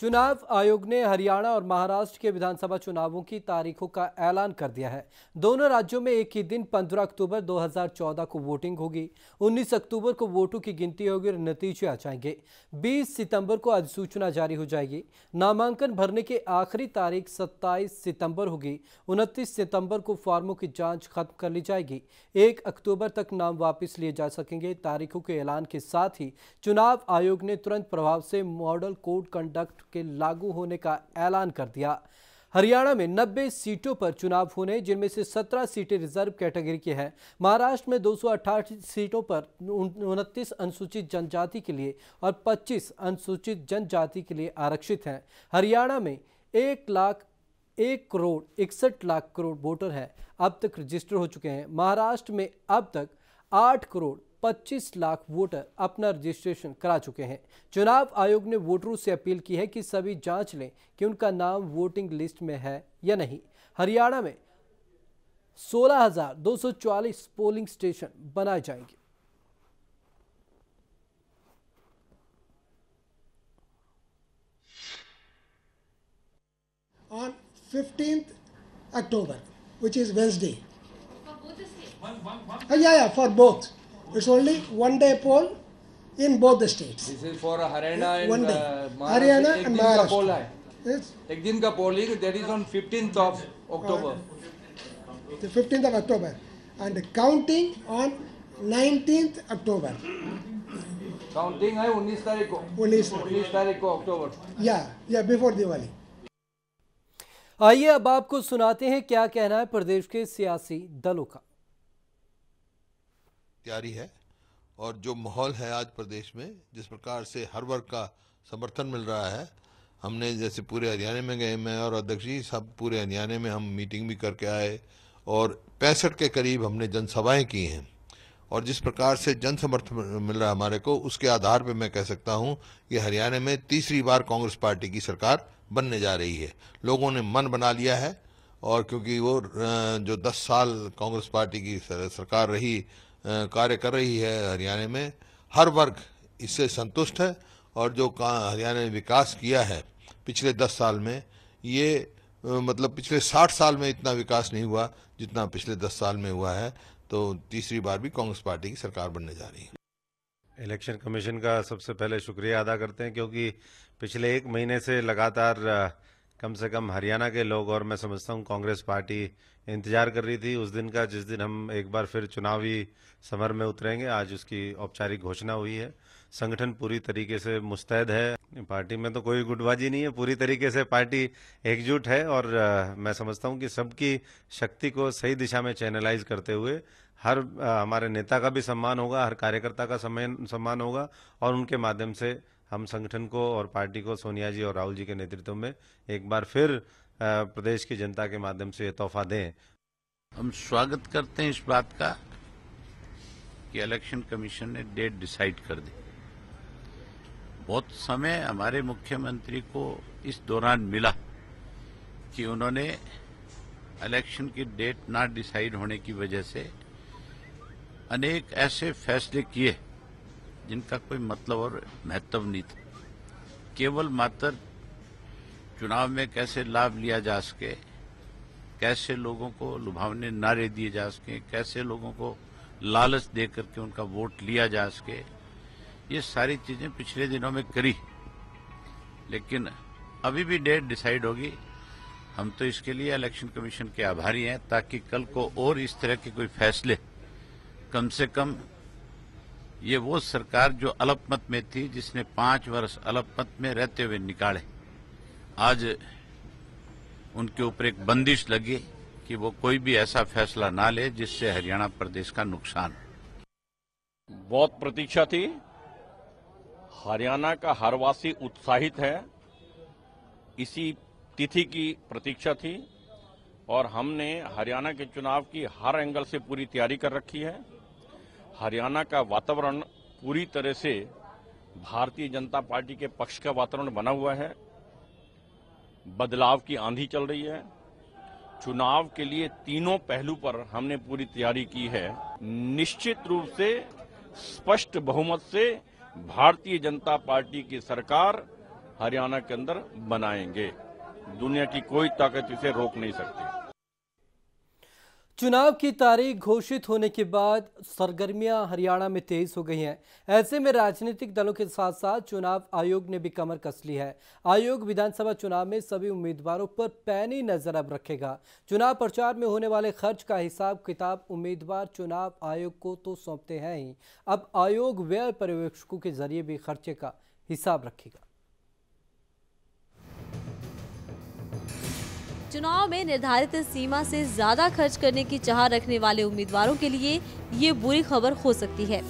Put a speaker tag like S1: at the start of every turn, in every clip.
S1: चुनाव आयोग ने हरियाणा और महाराष्ट्र के विधानसभा चुनावों की तारीखों का ऐलान कर दिया है। दोनों राज्यों में एक ही दिन 15 अक्टूबर 2014 को वोटिंग होगी। 19 अक्टूबर को वोटों की गिनती होगी और नतीजे आ जाएंगे। 20 सितंबर को अधिसूचना जारी हो जाएगी। नामांकन भरने की आखिरी तारीख 27 सितंबर होगी। 29 सितंबर को फॉर्मों की जाँच खत्म कर ली जाएगी। 1 अक्टूबर तक नाम वापस लिए जा सकेंगे। तारीखों के ऐलान के साथ ही चुनाव आयोग ने तुरंत प्रभाव से मॉडल कोड कंडक्ट के लागू होने का ऐलान कर दिया। हरियाणा में 90 सीटों पर चुनाव होने, जिनमें से 17 सीटें रिजर्व कैटेगरी की हैं। महाराष्ट्र में 288 सीटों पर 29 अनुसूचित जनजाति के लिए और 25 अनुसूचित जनजाति के लिए आरक्षित हैं। हरियाणा में 1,61 करोड़ वोटर हैं अब तक रजिस्टर हो चुके हैं। महाराष्ट्र में अब तक 8,25,00,000 वोटर अपना रजिस्ट्रेशन करा चुके हैं। चुनाव आयोग ने वोटरों से अपील की है कि सभी जांच लें कि उनका नाम वोटिंग लिस्ट में है या नहीं। हरियाणा में 16,244 पोलिंग स्टेशन बनाए जाएंगे।
S2: On 15th October, which is Wednesday.
S3: For both the states?
S2: Yeah, for both. It's only one day poll in both the states.
S4: This is for Haryana and
S2: One day.
S4: Maharashtra.
S2: Haryana
S4: एक
S2: and
S4: दिन का poll
S2: Maharashtra.
S4: है।
S2: Yes,
S4: एक दिन का polling that is on 15th of October.
S2: the 15th of October. And counting on 19th October.
S4: Counting है 19 तारीख को।
S2: 19
S4: तारीख को अक्टूबर।
S2: Yeah, before Diwali.
S1: आइए अब आपको सुनाते हैं क्या कहना है प्रदेश के सियासी दलों का।
S5: तैयारी है और जो माहौल है आज प्रदेश में, जिस प्रकार से हर वर्ग का समर्थन मिल रहा है, हमने जैसे पूरे हरियाणा में गए, मैं और अध्यक्ष जी सब पूरे हरियाणा में हम मीटिंग भी करके आए और 65 के करीब हमने जनसभाएं की हैं और जिस प्रकार से जन समर्थन मिल रहा है हमारे को, उसके आधार पर मैं कह सकता हूं कि हरियाणा में तीसरी बार कांग्रेस पार्टी की सरकार बनने जा रही है। लोगों ने मन बना लिया है और क्योंकि वो जो 10 साल कांग्रेस पार्टी की सरकार रही, कार्य कर रही है हरियाणा में, हर वर्ग इससे संतुष्ट है और जो हरियाणा ने विकास किया है पिछले 10 साल में, ये मतलब पिछले 60 साल में इतना विकास नहीं हुआ जितना पिछले 10 साल में हुआ है। तो तीसरी बार भी कांग्रेस पार्टी की सरकार बनने जा रही है।
S6: इलेक्शन कमीशन का सबसे पहले शुक्रिया अदा करते हैं क्योंकि पिछले 1 महीने से लगातार कम से कम हरियाणा के लोग और मैं समझता हूं कांग्रेस पार्टी इंतजार कर रही थी उस दिन का जिस दिन हम एक बार फिर चुनावी समर में उतरेंगे। आज उसकी औपचारिक घोषणा हुई है। संगठन पूरी तरीके से मुस्तैद है। पार्टी में तो कोई गुटबाजी नहीं है, पूरी तरीके से पार्टी एकजुट है और मैं समझता हूं कि सबकी शक्ति को सही दिशा में चैनलाइज करते हुए हर हमारे नेता का भी सम्मान होगा, हर कार्यकर्ता का सम्मान होगा और उनके माध्यम से हम संगठन को और पार्टी को सोनिया जी और राहुल जी के नेतृत्व में एक बार फिर प्रदेश की जनता के माध्यम से ये तोहफा दें।
S7: हम स्वागत करते हैं इस बात का कि इलेक्शन कमीशन ने डेट डिसाइड कर दी। बहुत समय हमारे मुख्यमंत्री को इस दौरान मिला कि उन्होंने इलेक्शन की डेट ना डिसाइड होने की वजह से अनेक ऐसे फैसले किए जिनका कोई मतलब और महत्व नहीं था। केवल मात्र चुनाव में कैसे लाभ लिया जा सके, कैसे लोगों को लुभावने नारे दिए जा सके, कैसे लोगों को लालच दे करके उनका वोट लिया जा सके, ये सारी चीजें पिछले दिनों में करी। लेकिन अभी भी डेट डिसाइड होगी। हम तो इसके लिए इलेक्शन कमीशन के आभारी हैं ताकि कल को और इस तरह के कोई फैसले, कम से कम ये वो सरकार जो अल्पमत में थी, जिसने 5 वर्ष अल्पमत में रहते हुए निकाले, आज उनके ऊपर एक बंदिश लगी कि वो कोई भी ऐसा फैसला ना ले जिससे हरियाणा प्रदेश का नुकसान।
S8: बहुत प्रतीक्षा थी। हरियाणा का हर वासी उत्साहित है। इसी तिथि की प्रतीक्षा थी और हमने हरियाणा के चुनाव की हर एंगल से पूरी तैयारी कर रखी है। हरियाणा का वातावरण पूरी तरह से भारतीय जनता पार्टी के पक्ष का वातावरण बना हुआ है। बदलाव की आंधी चल रही है। चुनाव के लिए तीनों पहलू पर हमने पूरी तैयारी की है। निश्चित रूप से स्पष्ट बहुमत से भारतीय जनता पार्टी की सरकार हरियाणा के अंदर बनाएंगे। दुनिया की कोई ताकत इसे रोक नहीं सकती।
S1: चुनाव की तारीख घोषित होने के बाद सरगर्मियां हरियाणा में तेज हो गई हैं। ऐसे में राजनीतिक दलों के साथ साथ चुनाव आयोग ने भी कमर कस ली है। आयोग विधानसभा चुनाव में सभी उम्मीदवारों पर पैनी नजर अब रखेगा। चुनाव प्रचार में होने वाले खर्च का हिसाब किताब उम्मीदवार चुनाव आयोग को तो सौंपते हैं ही, अब आयोग व्यय पर्यवेक्षकों के जरिए भी खर्चे का हिसाब रखेगा।
S9: चुनाव में निर्धारित सीमा से ज्यादा खर्च करने की चाह रखने वाले उम्मीदवारों के लिए ये बुरी खबर हो सकती है।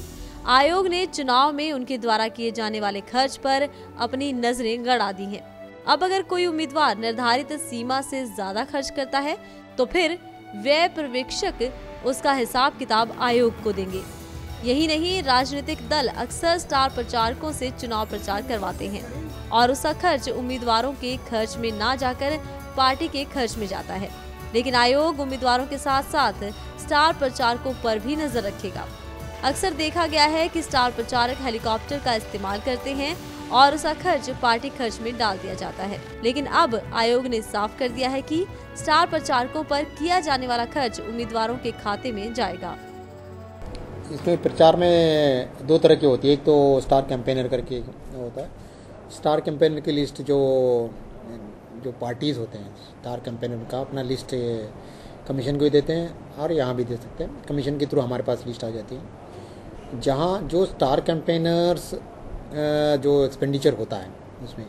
S9: आयोग ने चुनाव में उनके द्वारा किए जाने वाले खर्च पर अपनी नजरें गड़ा दी हैं। अब अगर कोई उम्मीदवार निर्धारित सीमा से ज्यादा खर्च करता है तो फिर व्यय पर्यवेक्षक उसका हिसाब किताब आयोग को देंगे। यही नहीं, राजनीतिक दल अक्सर स्टार प्रचारकों से चुनाव प्रचार करवाते हैं और उसका खर्च उम्मीदवारों के खर्च में ना जाकर पार्टी के खर्च में जाता है। लेकिन आयोग उम्मीदवारों के साथ साथ स्टार प्रचारकों पर भी नजर रखेगा। अक्सर देखा गया है कि स्टार प्रचारक हेलीकॉप्टर का इस्तेमाल करते हैं और उसका खर्च पार्टी खर्च में डाल दिया जाता है। लेकिन अब आयोग ने साफ कर दिया है कि स्टार प्रचारकों पर किया जाने वाला खर्च उम्मीदवारों के खाते में जाएगा।
S10: इसमें प्रचार में दो तरह की होती है। एक तो स्टार कैंपेनर करके होता है। स्टार कैंपेनर की लिस्ट जो पार्टीज़ होते हैं, स्टार कैंपेनर का अपना लिस्ट कमीशन को ही देते हैं और यहाँ भी दे सकते हैं। कमीशन के थ्रू हमारे पास लिस्ट आ जाती है, जहाँ जो स्टार कैंपेनर्स जो एक्सपेंडिचर होता है उसमें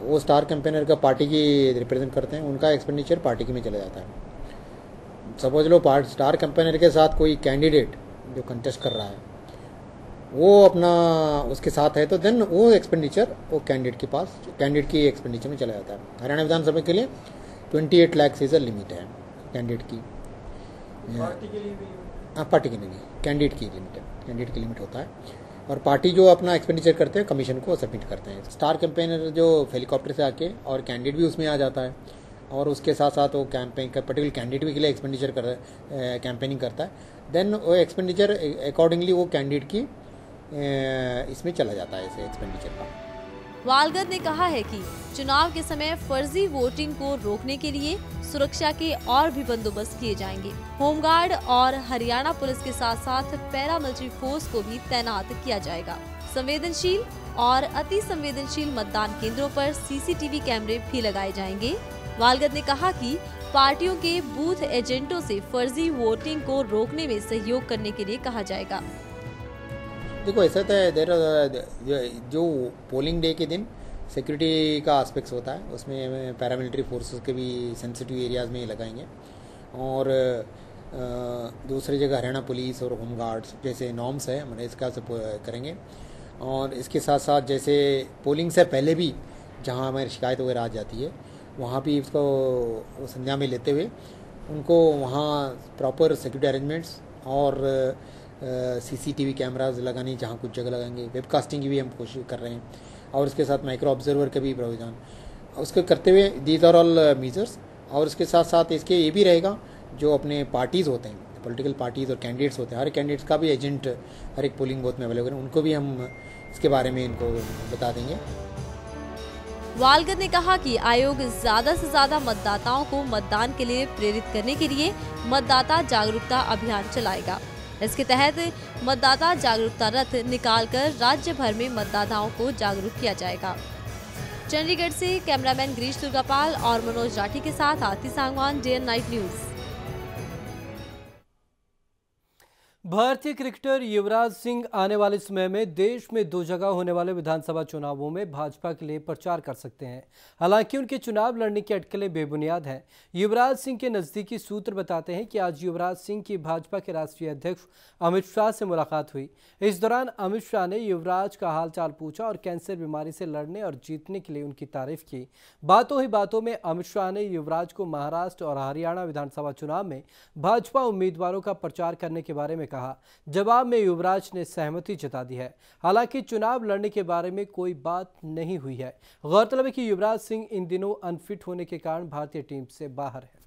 S10: वो स्टार कैंपेनर का पार्टी की रिप्रेजेंट करते हैं, उनका एक्सपेंडिचर पार्टी की में चला जाता है। सपोज लो स्टार कैंपेनर के साथ कोई कैंडिडेट जो कंटेस्ट कर रहा है वो अपना उसके साथ है तो देन वो एक्सपेंडिचर वो कैंडिडेट की एक्सपेंडिचर में चला जाता है। हरियाणा विधानसभा के लिए 28 लाख इज अ लिमिट है कैंडिडेट की। पार्टी के लिए भी कैंडिडेट की लिमिट है, कैंडिडेट की लिमिट होता है। और पार्टी जो अपना एक्सपेंडिचर करते हैं कमीशन को सबमिट करते हैं। स्टार कैंपेनर जो हेलीकॉप्टर से आके और कैंडिडेट भी उसमें आ जाता है और उसके साथ साथ वो कैंपेन का पर्टिकुलर कैंडिडेट के लिए एक्सपेंडिचर कैंपेनिंग करता है। देन वो एक्सपेंडिचर अकॉर्डिंगली वो कैंडिडेट की इसमें चला जाता है इसे एक्सपेंडिचर का।
S9: वालगत ने कहा है कि चुनाव के समय फर्जी वोटिंग को रोकने के लिए सुरक्षा के और भी बंदोबस्त किए जाएंगे। होमगार्ड और हरियाणा पुलिस के साथ साथ पैरामिलिट्री फोर्स को भी तैनात किया जाएगा। संवेदनशील और अति संवेदनशील मतदान केंद्रों पर सीसीटीवी कैमरे भी लगाए जाएंगे। वालगत ने कहा कि पार्टियों के बूथ एजेंटों से फर्जी वोटिंग को रोकने में सहयोग करने के लिए कहा जाएगा।
S10: देखो ऐसा तो जो पोलिंग डे के दिन सिक्योरिटी का एस्पेक्ट्स होता है उसमें पैरामिलिट्री फोर्सेस के भी सेंसिटिव एरियाज में लगाएंगे और दूसरी जगह हरियाणा पुलिस और होम गार्ड्स जैसे नॉर्म्स है हमारे इसका से करेंगे। और इसके साथ साथ जैसे पोलिंग से पहले भी जहां हमारी शिकायत वगैरह आ जाती है वहाँ भी उसको संज्ञा में लेते हुए उनको वहाँ प्रॉपर सिक्योरिटी अरेंजमेंट्स और सीसीटीवी कैमराज लगाने जहाँ कुछ जगह लगाएंगे। वेबकास्टिंग की भी हम कोशिश कर रहे हैं और उसके साथ माइक्रो ऑब्जर्वर का भी प्रावधान उसके करते हुए दीज आर ऑल मेजर्स। और इसके साथ साथ इसके ये भी रहेगा जो अपने पार्टीज़ होते हैं पॉलिटिकल पार्टीज़ और कैंडिडेट्स होते हैं, हर कैंडिडेट्स का भी एजेंट हर एक पोलिंग बूथ में अवेलेबल है, उनको भी हम इसके बारे में इनको बता देंगे।
S9: वालगत ने कहा कि आयोग ज्यादा से ज्यादा मतदाताओं को मतदान के लिए प्रेरित करने के लिए मतदाता जागरूकता अभियान चलाएगा। इसके तहत मतदाता जागरूकता रथ निकालकर राज्य भर में मतदाताओं को जागरूक किया जाएगा। चंडीगढ़ से कैमरामैन गिरीश दुर्गापाल और मनोज राठी के साथ Aarti Sangwan, day and night news.
S1: भारतीय क्रिकेटर युवराज सिंह आने वाले समय में देश में 2 जगह होने वाले विधानसभा चुनावों में भाजपा के लिए प्रचार कर सकते हैं। हालांकि उनके चुनाव लड़ने की अटकलें बेबुनियाद हैं। युवराज सिंह के नज़दीकी सूत्र बताते हैं कि आज युवराज सिंह की भाजपा के राष्ट्रीय अध्यक्ष अमित शाह से मुलाकात हुई। इस दौरान अमित शाह ने युवराज का हालचाल पूछा और कैंसर बीमारी से लड़ने और जीतने के लिए उनकी तारीफ की। बातों ही बातों में अमित शाह ने युवराज को महाराष्ट्र और हरियाणा विधानसभा चुनाव में भाजपा उम्मीदवारों का प्रचार करने के बारे में कहा। जवाब में युवराज ने सहमति जता दी है। हालांकि चुनाव लड़ने के बारे में कोई बात नहीं हुई है। गौरतलब है कि युवराज सिंह इन दिनों अनफिट होने के कारण भारतीय टीम से बाहर है।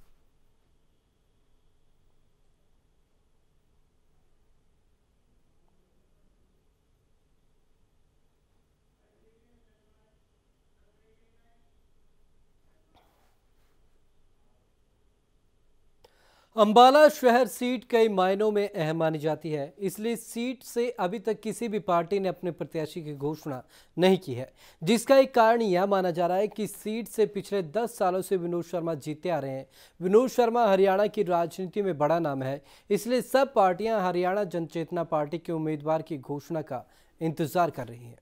S1: अंबाला शहर सीट कई मायनों में अहम मानी जाती है, इसलिए सीट से अभी तक किसी भी पार्टी ने अपने प्रत्याशी की घोषणा नहीं की है, जिसका एक कारण यह माना जा रहा है कि सीट से पिछले 10 सालों से विनोद शर्मा जीते आ रहे हैं। विनोद शर्मा हरियाणा की राजनीति में बड़ा नाम है, इसलिए सब पार्टियां हरियाणा जनचेतना पार्टी के उम्मीदवार की घोषणा का इंतजार कर रही हैं।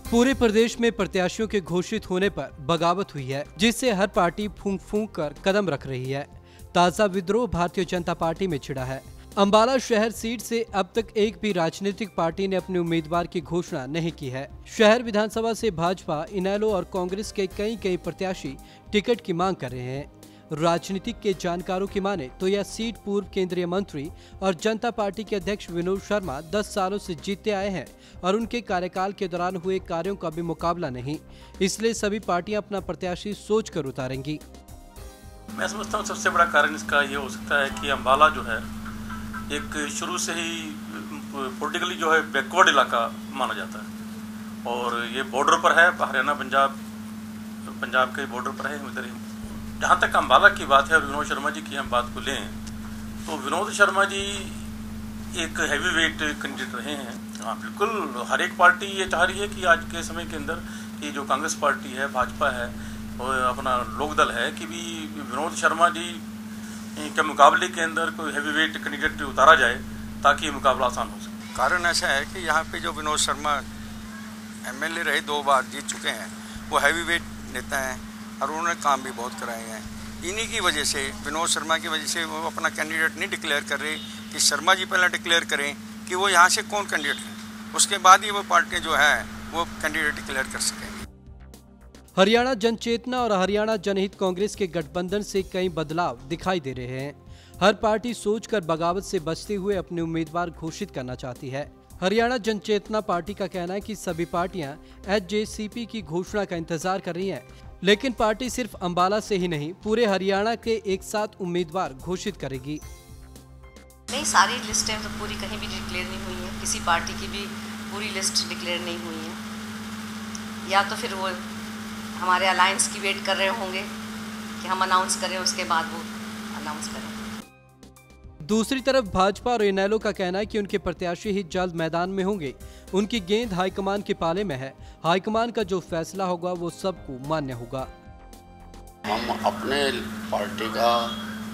S1: पूरे प्रदेश में प्रत्याशियों के घोषित होने पर बगावत हुई है, जिससे हर पार्टी फूंक फूंक कर कदम रख रही है। ताजा विद्रोह भारतीय जनता पार्टी में छिड़ा है। अंबाला शहर सीट से अब तक एक भी राजनीतिक पार्टी ने अपने उम्मीदवार की घोषणा नहीं की है। शहर विधानसभा से भाजपा, इनेलो और कांग्रेस के कई प्रत्याशी टिकट की मांग कर रहे हैं। राजनीतिक के जानकारों की माने तो यह सीट पूर्व केंद्रीय मंत्री और जनता पार्टी के अध्यक्ष विनोद शर्मा 10 सालों से जीतते आए हैं और उनके कार्यकाल के दौरान हुए कार्यों का भी मुकाबला नहीं, इसलिए सभी पार्टियां अपना प्रत्याशी सोच कर उतारेंगी।
S11: मैं समझता हूँ सबसे बड़ा कारण इसका ये हो सकता है कि अंबाला जो है एक शुरू से ही पॉलिटिकली जो है बैकवर्ड इलाका माना जाता है और ये बॉर्डर पर है, हरियाणा पंजाब के बॉर्डर पर है। उधर जहाँ तक अंबाला की बात है और विनोद शर्मा जी की हम बात को लें तो विनोद शर्मा जी एक हैवी वेट कैंडिडेट रहे हैं। हाँ बिल्कुल, हर एक पार्टी ये चाह रही है कि आज के समय के अंदर कि जो कांग्रेस पार्टी है, भाजपा है और अपना लोकदल है कि भी विनोद शर्मा जी के मुकाबले के अंदर कोई हैवी वेट कैंडिडेट उतारा जाए ताकि ये मुकाबला आसान हो सके।
S12: कारण ऐसा है कि यहाँ पे जो विनोद शर्मा एमएलए रहे, 2 बार जीत चुके हैं, वो हैवी वेट नेता हैं और उन्होंने काम भी बहुत कराए हैं। इन्हीं की वजह से, विनोद शर्मा की वजह से वो अपना कैंडिडेट नहीं डिक्लेयर कर रहे कि शर्मा जी पहले डिक्लेयर करें कि वो यहाँ से कौन कैंडिडेट है, उसके बाद ही वो पार्टियाँ जो है वो कैंडिडेट डिक्लेयर कर सकेंगे।
S1: हरियाणा जनचेतना और हरियाणा जनहित कांग्रेस के गठबंधन से कई बदलाव दिखाई दे रहे हैं। हर पार्टी सोचकर बगावत से बचते हुए अपने उम्मीदवार घोषित करना चाहती है। हरियाणा जनचेतना पार्टी का कहना है कि सभी पार्टियां HJCP की घोषणा का इंतजार कर रही हैं, लेकिन पार्टी सिर्फ अंबाला से ही नहीं पूरे हरियाणा के एक साथ उम्मीदवार घोषित करेगी।
S13: नहीं, सारी लिस्टें तो पूरी कहीं भी डिक्लेयर नहीं हुई है, किसी पार्टी की भी पूरी लिस्ट डिक्लेयर नहीं हुई है। या तो फिर वो हमारे अलायंस की वेट कर रहे होंगे कि हम अनाउंस करें, उसके बाद वो अनाउंस करें।
S1: दूसरी तरफ भाजपा और इनेलो का कहना है कि उनके प्रत्याशी ही जल्द मैदान में होंगे। उनकी गेंद हाईकमान के पाले में है। हाईकमान का जो फैसला होगा वो सबको मान्य होगा।
S14: हम अपने पार्टी का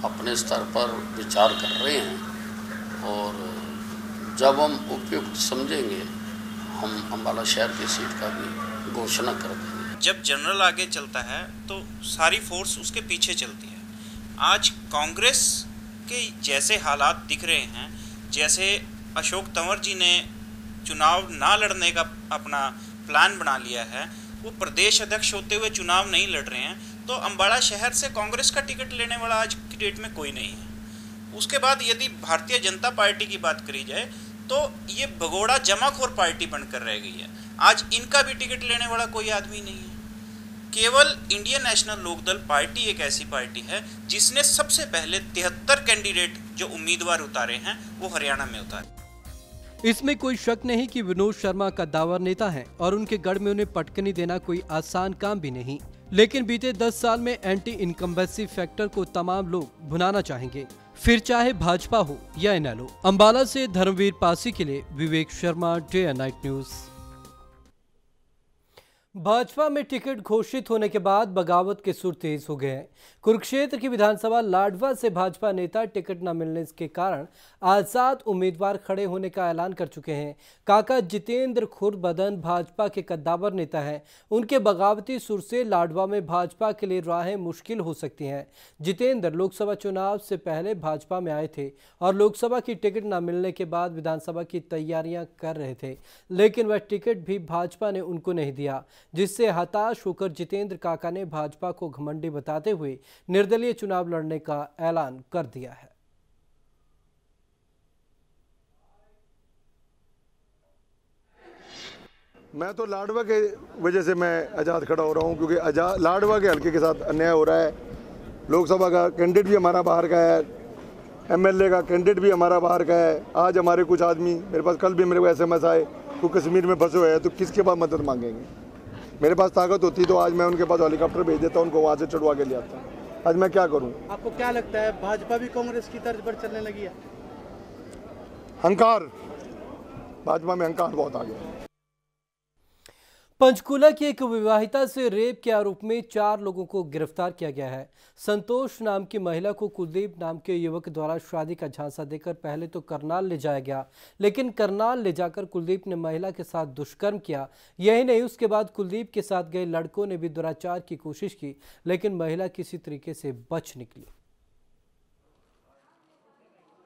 S14: अपने स्तर पर विचार कर रहे हैं और जब हम उपयुक्त समझेंगे हम अंबाला शहर की सीट का भी घोषणा कर देंगे।
S15: जब जनरल आगे चलता है तो सारी फोर्स उसके पीछे चलती है। आज कांग्रेस के जैसे हालात दिख रहे हैं, जैसे अशोक तंवर जी ने चुनाव ना लड़ने का अपना प्लान बना लिया है, वो प्रदेश अध्यक्ष होते हुए चुनाव नहीं लड़ रहे हैं, तो अंबाला शहर से कांग्रेस का टिकट लेने वाला आज की डेट में कोई नहीं है। उसके बाद यदि भारतीय जनता पार्टी की बात करी जाए तो ये भगोड़ा जमाखोर पार्टी बनकर रह गई है। आज इनका भी टिकट लेने वाला कोई आदमी नहीं है। केवल इंडियन नेशनल लोकदल पार्टी एक ऐसी पार्टी है जिसने सबसे पहले 73 कैंडिडेट जो उम्मीदवार उतारे हैं वो हरियाणा में उतारे।
S1: इसमें कोई शक नहीं कि विनोद शर्मा का दावर नेता है और उनके गढ़ में उन्हें पटकनी देना कोई आसान काम भी नहीं, लेकिन बीते 10 साल में एंटी इनकम्बेंसी फैक्टर को तमाम लोग भुनाना चाहेंगे, फिर चाहे भाजपा हो या इनेलो। अंबाला से धर्मवीर पासी के लिए Vivek Sharma, day and night news. Bhajpa में टिकट घोषित होने के बाद बगावत के सुर तेज हो गए हैं। कुरुक्षेत्र की विधानसभा लाडवा से भाजपा नेता टिकट न मिलने के कारण आजाद उम्मीदवार खड़े होने का ऐलान कर चुके हैं। काका जितेंद्र खुरबदन भाजपा के कद्दावर नेता हैं। उनके बगावती सुर से लाडवा में भाजपा के लिए राहें मुश्किल हो सकती हैं। जितेंद्र लोकसभा चुनाव से पहले भाजपा में आए थे और लोकसभा की टिकट न मिलने के बाद विधानसभा की तैयारियां कर रहे थे, लेकिन वह टिकट भी भाजपा ने उनको नहीं दिया, जिससे हताश होकर जितेंद्र काका ने भाजपा को घमंडी बताते हुए निर्दलीय चुनाव लड़ने का ऐलान कर दिया है।
S16: मैं तो लाडवा के वजह से मैं आज़ाद खड़ा हो रहा हूं, क्योंकि लाडवा के हल्के के साथ अन्याय हो रहा है। लोकसभा का कैंडिडेट भी हमारा बाहर का है, एमएलए का कैंडिडेट भी हमारा बाहर का है। आज हमारे कुछ आदमी मेरे पास, कल भी मेरे को SMS आए वो कश्मीर में फंसे हुए हैं, तो किसके पास मदद मांगेंगे। मेरे पास ताकत होती तो आज मैं उनके पास हेलीकॉप्टर भेज देता, उनको वहाँ से चढ़वा के ले आता। आज मैं क्या करूँ।
S17: आपको क्या लगता है भाजपा भी कांग्रेस की तर्ज पर चलने लगी है?
S16: अहंकार, भाजपा में अहंकार बहुत आ गया।
S1: पंचकूला की एक विवाहिता से रेप के आरोप में 4 लोगों को गिरफ्तार किया गया है। संतोष नाम की महिला को कुलदीप नाम के युवक द्वारा शादी का झांसा देकर पहले तो करनाल ले जाया गया, लेकिन करनाल ले जाकर कुलदीप ने महिला के साथ दुष्कर्म किया। यही नहीं, उसके बाद कुलदीप के साथ गए लड़कों ने भी दुराचार की कोशिश की, लेकिन महिला किसी तरीके से बच निकली।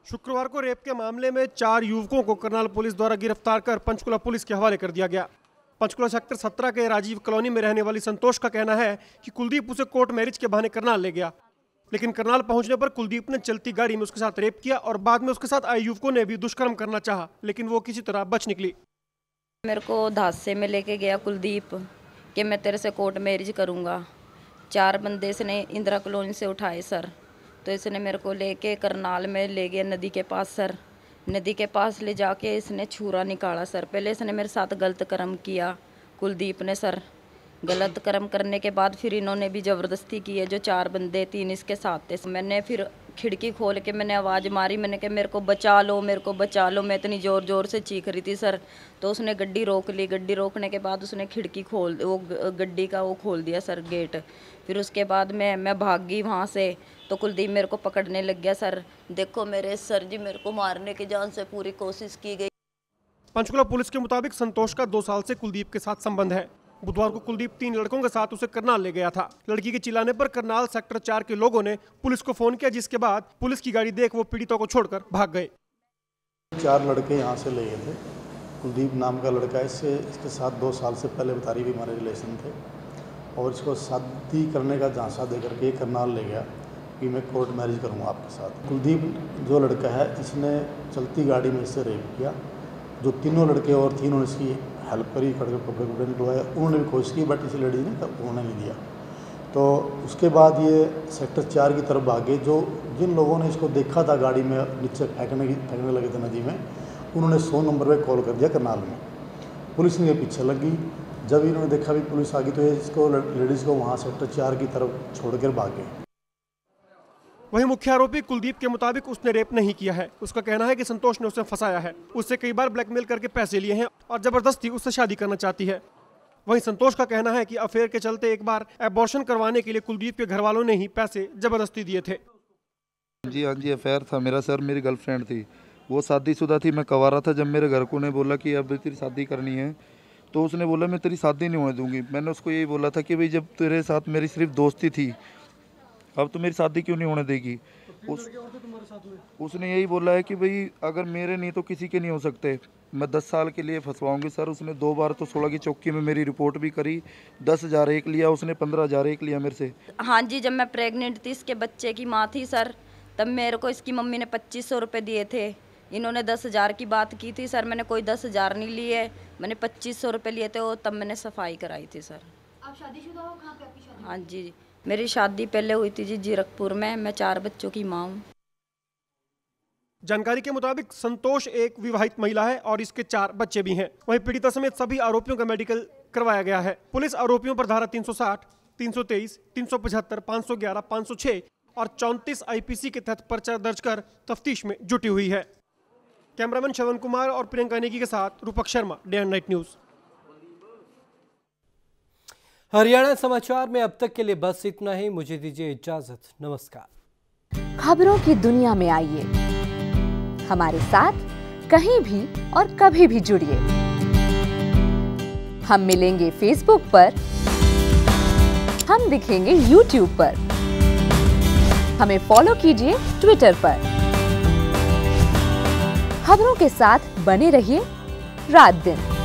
S17: शुक्रवार को रेप के मामले में 4 युवकों को करनाल पुलिस द्वारा गिरफ्तार कर पंचकूला पुलिस के हवाले कर दिया गया। पंचकूला सेक्टर 17 के राजीव कॉलोनी में रहने वाली संतोष का कहना है कि कुलदीप उसे कोर्ट मैरिज के बहाने करनाल ले गया, लेकिन करनाल पहुंचने पर कुलदीप ने चलती गाड़ी में उसके साथ रेप किया और बाद में उसके साथ आए युवकों ने भी दुष्कर्म करना चाहा, लेकिन वो किसी तरह बच निकली।
S18: मेरे को धासे में लेके गया कुलदीप कि मैं तेरे से कोर्ट मैरिज करूंगा। 4 बंदे इसने इंदिरा कॉलोनी से उठाए सर, तो इसने मेरे को लेके करनाल में ले गया नदी के पास सर। नदी के पास ले जाके इसने छुरा निकाला सर। पहले इसने मेरे साथ गलत कर्म किया कुलदीप ने सर। गलत कर्म करने के बाद फिर इन्होंने भी ज़बरदस्ती की है। जो 4 बंदे 3 इसके साथ थे। मैंने फिर खिड़की खोल के मैंने आवाज़ मारी, मैंने कहा मेरे को बचा लो, मेरे को बचा लो। मैं इतनी ज़ोर ज़ोर से चीख रही थी सर, तो उसने गड्डी रोक ली। गड्डी रोकने के बाद उसने खिड़की खोल, वो गड्डी का वो खोल दिया सर गेट। फिर उसके बाद मैं भाग गई वहाँ से, तो कुलदीप मेरे को पकड़ने लग गया सर। देखो मेरे सर जी, मेरे को मारने की जान से पूरी कोशिश की गई।
S17: पंचकूला पुलिस के मुताबिक संतोष का 2 साल से कुलदीप के साथ संबंध है। बुधवार को कुलदीप 3 लड़कों के साथ उसे करनाल ले गया था। लड़की के चिल्लाने पर करनाल सेक्टर 4 के लोगों ने पुलिस को फोन किया, जिसके बाद पुलिस की गाड़ी देख वो पीड़ितों को छोड़कर भाग गए।
S19: 4 लड़के यहाँ से ले गए थे। कुलदीप नाम का लड़का इसके साथ 2 साल से पहले बता रही भी हमारे रिलेशन थे, और इसको शादी करने का झांसा दे करके करनाल ले गया कि मैं कोर्ट मैरिज करूँगा आपके साथ। कुलदीप जो लड़का है, इसने चलती गाड़ी में इससे रेप किया। जो 3 लड़के और 3 इसकी हेल्प करी, कपड़े कपड़े निकलवाए। उन्होंने भी कोशिश की, बट इसी लेडीज ने उन्होंने नहीं दिया। तो उसके बाद ये सेक्टर 4 की तरफ भागे। जिन लोगों ने इसको देखा था गाड़ी में नीचे फेंकने लगे थे नदी में, उन्होंने 100 नंबर पे कॉल कर दिया करनाल में। पुलिस ने पीछे लगी। जब इन्होंने देखा भी पुलिस आ गई, तो ये इसको लेडीज़ को वहाँ सेक्टर 4 की तरफ छोड़कर भागे।
S17: वहीं मुख्य आरोपी कुलदीप के मुताबिक उसने रेप नहीं किया है। उसका कहना है कि संतोष ने उसे फंसाया है, उससे कई बार ब्लैकमेल करके पैसे लिए हैं और जबरदस्ती उससे शादी करना चाहती है। वहीं संतोष का कहना है कि अफेयर के चलते एक बार एबॉर्शन करवाने के लिए कुलदीप के घर वालों ने ही पैसे जबरदस्ती दिए थे।
S20: जी हाँ जी, अफेयर था मेरा सर। मेरी गर्लफ्रेंड थी, वो शादीशुदा थी, मैं कंवारा था। जब मेरे घर को ने बोला कि अब तेरी शादी करनी है, तो उसने बोला मैं तेरी शादी नहीं होने दूंगी। मैंने उसको यही बोला था कि भाई जब तेरे साथ मेरी सिर्फ दोस्ती थी, अब तो मेरी शादी क्यों नहीं होने देगी। उसने यही बोला है कि भाई अगर मेरे नहीं तो किसी के नहीं हो सकते, मैं 10 साल के लिए फंसवाऊंगी सर। उसने 2 बार तो 16 की चौकी में मेरी रिपोर्ट भी करी। 10,000 एक लिया उसने, 15,000 एक लिया मेरे से।
S18: हाँ जी, जब मैं प्रेग्नेंट थी, इसके बच्चे की माँ थी सर, तब मेरे को इसकी मम्मी ने 2500 रुपये दिए थे। इन्होंने 10,000 की बात की थी सर। मैंने कोई 10,000 नहीं लिए, मैंने 2500 रुपये लिए थे, और तब मैंने सफाई कराई थी सर।
S3: आप शादीशुदा हो? कहाँ पे आपकी शादी?
S18: हाँ जी, मेरी शादी पहले हुई थी जी जीरकपुर में। मैं 4 बच्चों की माँ हूँ।
S17: जानकारी के मुताबिक संतोष एक विवाहित महिला है और इसके 4 बच्चे भी हैं। वहीं पीड़िता समेत सभी आरोपियों का मेडिकल करवाया गया है। पुलिस आरोपियों पर धारा 360, 323, 375, 511, 506 और 34 IPC के तहत पर्चा दर्ज कर तफ्तीश में जुटी हुई है। कैमरामैन श्रवण कुमार और प्रियंका नेगी के साथ रूपक Sharma, day and night news.
S1: Haryana समाचार में अब तक के लिए बस इतना ही। मुझे दीजिए इजाजत। नमस्कार।
S21: खबरों की दुनिया में आइए, हमारे साथ कहीं भी और कभी भी जुड़िए। हम मिलेंगे फेसबुक पर, हम दिखेंगे यूट्यूब पर, हमें फॉलो कीजिए ट्विटर पर। खबरों के साथ बने रहिए रात दिन।